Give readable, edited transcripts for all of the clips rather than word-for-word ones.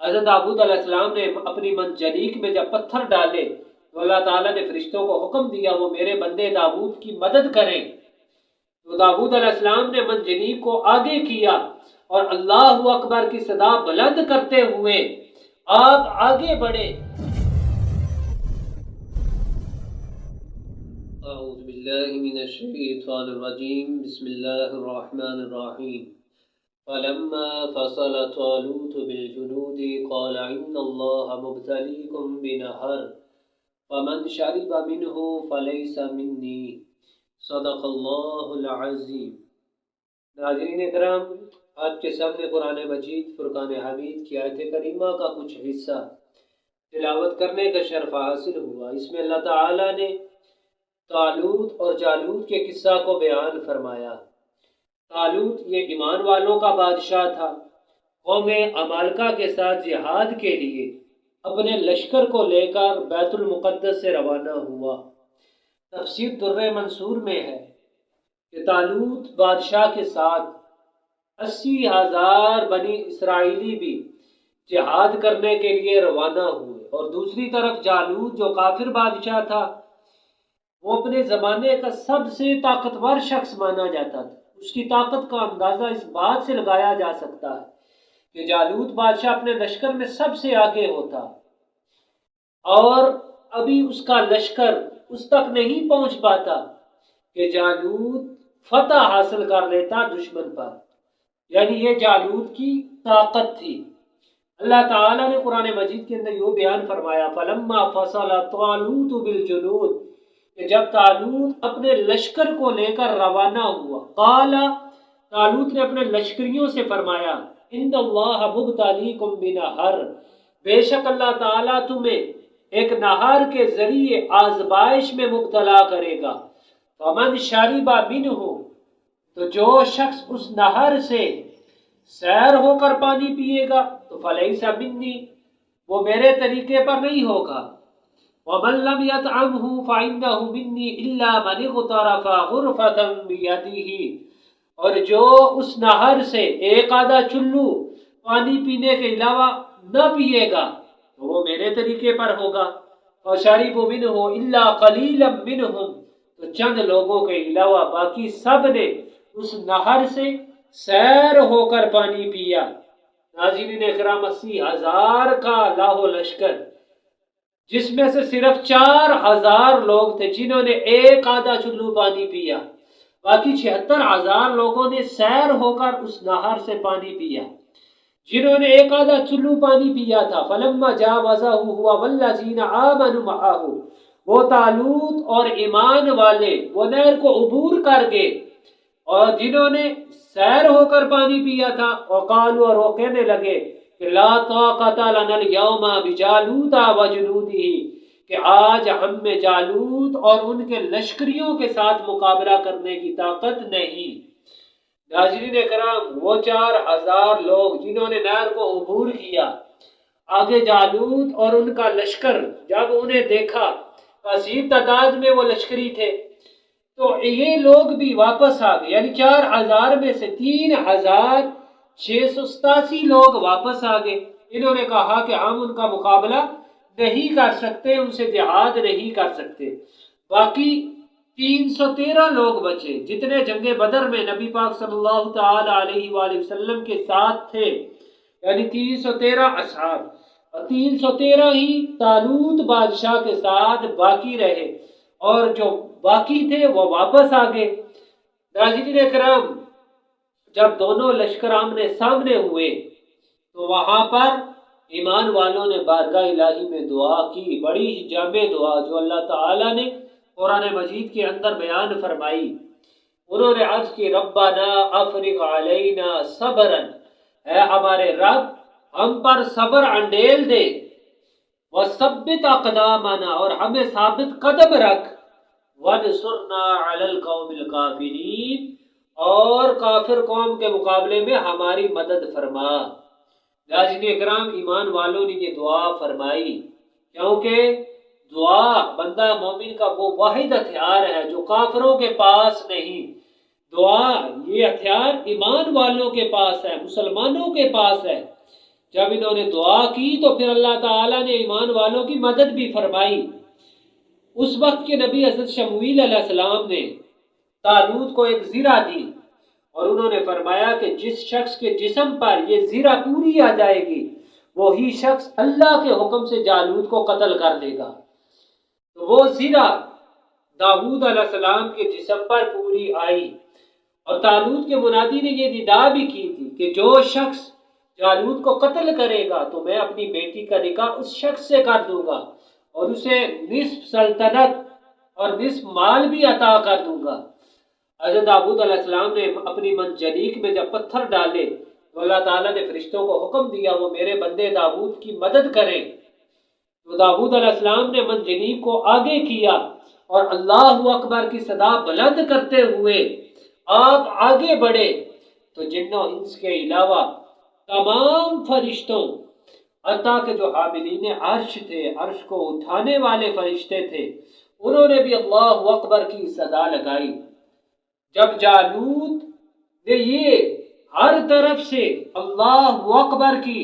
حضرت داؤد علیہ السلام نے اپنی منجنیق میں جب پتھر ڈالے تو اللہ تعالیٰ نے فرشتوں کو حکم دیا وہ میرے بندے داؤد کی مدد کریں. تو داؤد علیہ السلام نے منجنیق کو آگے کیا اور اللہ اکبر کی صدا بلند کرتے ہوئے آپ آگے بڑھے. اعوذ باللہ من الشیطان الرجیم بسم اللہ الرحمن الرحیم. فلما فصل طالوت بالجنود قال ان اللہ مبتلیکم بنہر فمن شرب منہ فلیس منی. صدق اللہ العظیم. ناظرین کرام، آپ کے سامنے قرآن مجید فرقان حمید کی آیت کریمہ کا کچھ حصہ تلاوت کرنے کا شرف حاصل ہوا. اس میں اللہ تعالیٰ نے طالوت اور جالوت کے قصہ کو بیان فرمایا. طالوت یہ ایمان والوں کا بادشاہ تھا. قوم عمالقہ کے ساتھ جہاد کے لیے اپنے لشکر کو لے کر بیت المقدس سے روانہ ہوا. تفسیر در منصور میں ہے کہ طالوت بادشاہ کے ساتھ 80,000 بنی اسرائیلی بھی جہاد کرنے کے لیے روانہ ہوئے، اور دوسری طرف جالوت جو کافر بادشاہ تھا وہ اپنے زمانے کا سب سے طاقتور شخص مانا جاتا تھا. اس کی طاقت کا اندازہ اس بات سے لگایا جا سکتا ہے کہ جالوت بادشاہ اپنے لشکر میں سب سے آگے ہوتا اور ابھی اس کا لشکر اس تک نہیں پہنچ پاتا کہ جالوت فتح حاصل کر لیتا دشمن پر. یعنی یہ جالوت کی طاقت تھی. اللہ تعالیٰ نے قرآن مجید کے اندر یہ بیان فرمایا فلما فصل طالوت بالجنود، کہ جب طالوت اپنے لشکر کو لے کر روانہ ہوا، قال طالوت نے اپنے لشکریوں سے فرمایا ان اللہ مبتلیکم بنہر، بے شک اللہ تعالیٰ تمہیں ایک نہر کے ذریعے آزمائش میں مبتلا کرے گا. فمن شرب منہ، تو جو شخص اس نہر سے سیر ہو کر پانی پیے گا تو فلیس منی، وہ میرے طریقے پر نہیں ہوگا. ومن لم يطعمه فإنه مني إلا من اغترف غرفة بيده، اور جو اس نہر سے ایک آدھا چلو پانی پینے کے علاوہ نہ پیے گا تو وہ میرے طریقے پر ہوگا. وشربوا منه إلا قليلا منهم، تو چند لوگوں کے علاوہ باقی سب نے اس نہر سے سیر ہو کر پانی پیا. ناظرین اکرام، 80,000 کا لاہو لشکر جس میں سے صرف 4,000 لوگ تھے جنہوں نے ایک آدھا چلو پانی پیا، باقی 76,000 لوگوں نے سیر ہو کر اس نہر سے پانی پیا جنہوں نے ایک آدھا چلو پانی پیا تھا. فلما جاوزہ ہوا والذین آمنوا معہ، وہ طالوت اور ایمان والے وہ نہر کو عبور کر گئے اور جنہوں نے سیر ہو کر پانی پیا تھا. وقالوا، اور وہ کہنے لگے کہ لا طاقت لنا اليوم بجالوت وجنودہ، کہ آج ہم میں جالوت اور ان کے لشکریوں کے ساتھ مقابلہ کرنے کی طاقت نہیں. ناظرین کرام، وہ 4,000 لوگ جنہوں نے نہر کو عبور کیا، آگے جالوت اور ان کا لشکر جب انہیں دیکھا، کثیر تعداد میں وہ لشکری تھے، تو یہ لوگ بھی واپس آ گئے. یعنی 4,000 میں سے 3,687 لوگ واپس آ گئے. انہوں نے کہا کہ ہم ان کا مقابلہ نہیں کر سکتے، ان سے جہاد نہیں کر سکتے. باقی 313 لوگ بچے جتنے جنگ بدر میں نبی پاک صلی اللہ تعالی علیہ وآلہ وسلم کے ساتھ تھے، یعنی 313 اصحاب، اور 313 ہی طالوت بادشاہ کے ساتھ باقی رہے، اور جو باقی تھے وہ واپس آ گئے. ناظرین اکرام، جب دونوں لشکر آمنے سامنے ہوئے تو وہاں پر ایمان والوں نے بارگاہ الہی میں دعا کی، بڑی ہی جامع دعا جو اللہ تعالیٰ نے قرآن مجید کے اندر بیان فرمائی. انہوں نے عرض کی ربنا افرغ علینا صبرا، اے ہمارے رب ہم پر صبر انڈیل دے، وثبت اقدامنا، اور ہمیں ثابت قدم رکھ، وانصرنا علی القوم الکافرین، اور کافر قوم کے مقابلے میں ہماری مدد فرما. ناظرین اکرام، ایمان والوں نے یہ دعا فرمائی کیونکہ دعا بندہ مومن کا وہ واحد ہتھیار ہے جو کافروں کے پاس نہیں. دعا یہ ہتھیار ایمان والوں کے پاس ہے، مسلمانوں کے پاس ہے. جب انہوں نے دعا کی تو پھر اللہ تعالیٰ نے ایمان والوں کی مدد بھی فرمائی۔ اس وقت کے نبی حضرت شمویل علیہ السلام نے طالوت کو ایک زرہ دی اور انہوں نے فرمایا کہ جس شخص کے جسم پر یہ زرہ پوری آ جائے گی وہی شخص اللہ کے حکم سے جالوت کو قتل کر دے گا۔ تو وہ زرہ داؤد علیہ السلام کے جسم پر پوری آئی، اور طالوت کے منادی نے یہ ندا بھی کی تھی کہ جو شخص جالوت کو قتل کرے گا تو میں اپنی بیٹی کا نکاح اس شخص سے کر دوں گا اور اسے نصف سلطنت اور نصف مال بھی عطا کر دوں گا۔ حضرت داؤد علیہ السلام نے اپنی منجنیق میں جب پتھر ڈالے تو اللہ تعالیٰ نے فرشتوں کو حکم دیا وہ میرے بندے داؤد کی مدد کریں۔ تو داؤد علیہ السلام نے منجنیق کو آگے کیا اور اللہ اکبر کی صدا بلند کرتے ہوئے آپ آگے بڑھے تو جنوں انس کے علاوہ تمام فرشتوں حتیٰ کہ جو حاملین عرش تھے، عرش کو اٹھانے والے فرشتے تھے، انہوں نے بھی اللہ اکبر کی صدا لگائی۔ جب جالوت نے یہ ہر طرف سے اللہ اکبر کی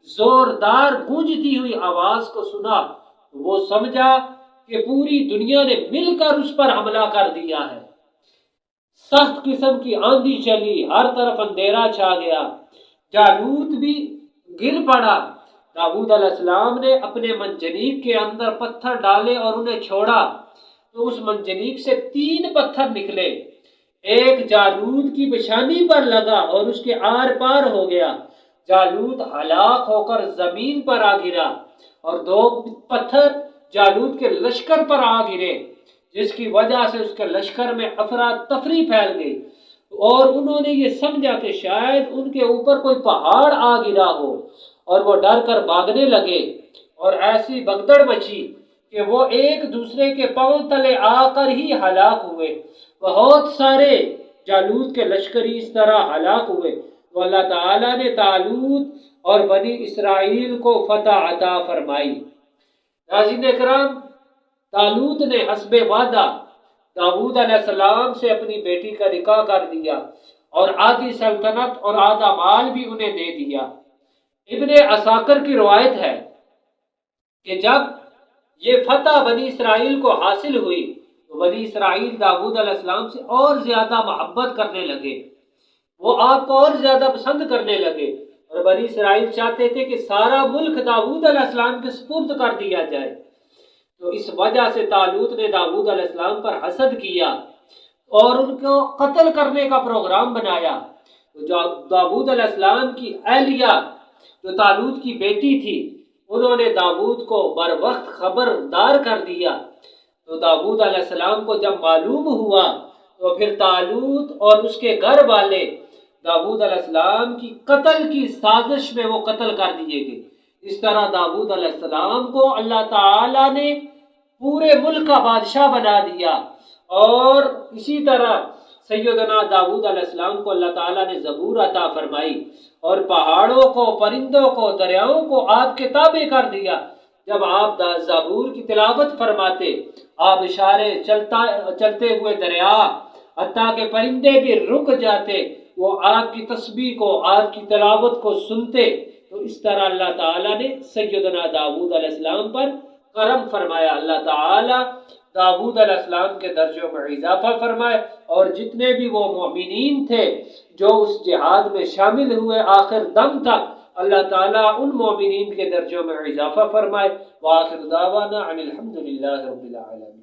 زوردار گونجتی ہوئی آواز کو سنا تو وہ سمجھا کہ پوری دنیا نے مل کر اس پر حملہ کر دیا ہے۔ سخت قسم کی آندھی چلی، ہر طرف اندھیرا چھا گیا، جالوت بھی گر پڑا۔ داؤد علیہ السلام نے اپنے منجنیق کے اندر پتھر ڈالے اور انہیں چھوڑا تو اس منجنیق سے 3 پتھر نکلے، ایک جالوت کی پیشانی پر لگا اور اس کے آر پار ہو گیا، جالوت ہلاک ہو کر زمین پر آ گرا، اور 2 پتھر جالوت کے لشکر پر آ گرے جس کی وجہ سے اس کے لشکر میں افراتفری پھیل گئی اور انہوں نے یہ سمجھا کہ شاید ان کے اوپر کوئی پہاڑ آ گرا ہو اور وہ ڈر کر بھاگنے لگے، اور ایسی بگدڑ مچی کہ وہ ایک دوسرے کے پاؤں تلے آ کر ہی ہلاک ہوئے۔ بہت سارے جالوت کے لشکری اس طرح ہلاک ہوئے تو اللہ تعالیٰ نے طالوت اور بنی اسرائیل کو فتح عطا فرمائی۔ ناظرین اکرام، طالوت نے حسب وعدہ داؤد علیہ السلام سے اپنی بیٹی کا نکاح کر دیا اور آدھی سلطنت اور آدھا مال بھی انہیں دے دیا۔ ابن عساکر کی روایت ہے کہ جب یہ فتح بنی اسرائیل کو حاصل ہوئی تو بنی اسرائیل داؤد علیہ السلام سے اور زیادہ محبت کرنے لگے، وہ آپ کو اور زیادہ پسند کرنے لگے، اور بنی اسرائیل چاہتے تھے کہ سارا ملک داؤد علیہ السلام کے سپرد کر دیا جائے۔ تو اس وجہ سے طالوت نے داؤد علیہ السلام پر حسد کیا اور ان کو قتل کرنے کا پروگرام بنایا۔ تو داؤد علیہ السلام کی اہلیہ جو طالوت کی بیٹی تھی، انہوں نے داؤد کو بر وقت خبردار کر دیا۔ تو داؤد علیہ السلام کو جب معلوم ہوا تو پھر طالوت اور اس کے گھر والے داؤد علیہ السلام کی قتل کی سازش میں وہ قتل کر دیے گئے۔ اس طرح داؤد علیہ السلام کو اللہ تعالیٰ نے پورے ملک کا بادشاہ بنا دیا، اور اسی طرح سیدنا داؤد علیہ السلام کو اللہ تعالیٰ نے زبور عطا فرمائی اور پہاڑوں کو، پرندوں کو، دریاؤں کو آپ کے تابع کر دیا۔ جب آپ زبور کی تلاوت فرماتے، آپ اشارے چلتے ہوئے دریا، حتیٰ کہ پرندے بھی رک جاتے، وہ آپ کی تسبیح کو، آپ کی تلاوت کو سنتے۔ تو اس طرح اللہ تعالیٰ نے سیدنا داؤد علیہ السلام پر کرم فرمایا۔ اللہ تعالیٰ داؤد علیہ السلام کے درجوں میں اضافہ فرمائے، اور جتنے بھی وہ مومنین تھے جو اس جہاد میں شامل ہوئے آخر دم تک، اللہ تعالیٰ ان مومنین کے درجوں میں اضافہ فرمائے۔ وآخر دعوانا ان الحمد للہ رب العالمین۔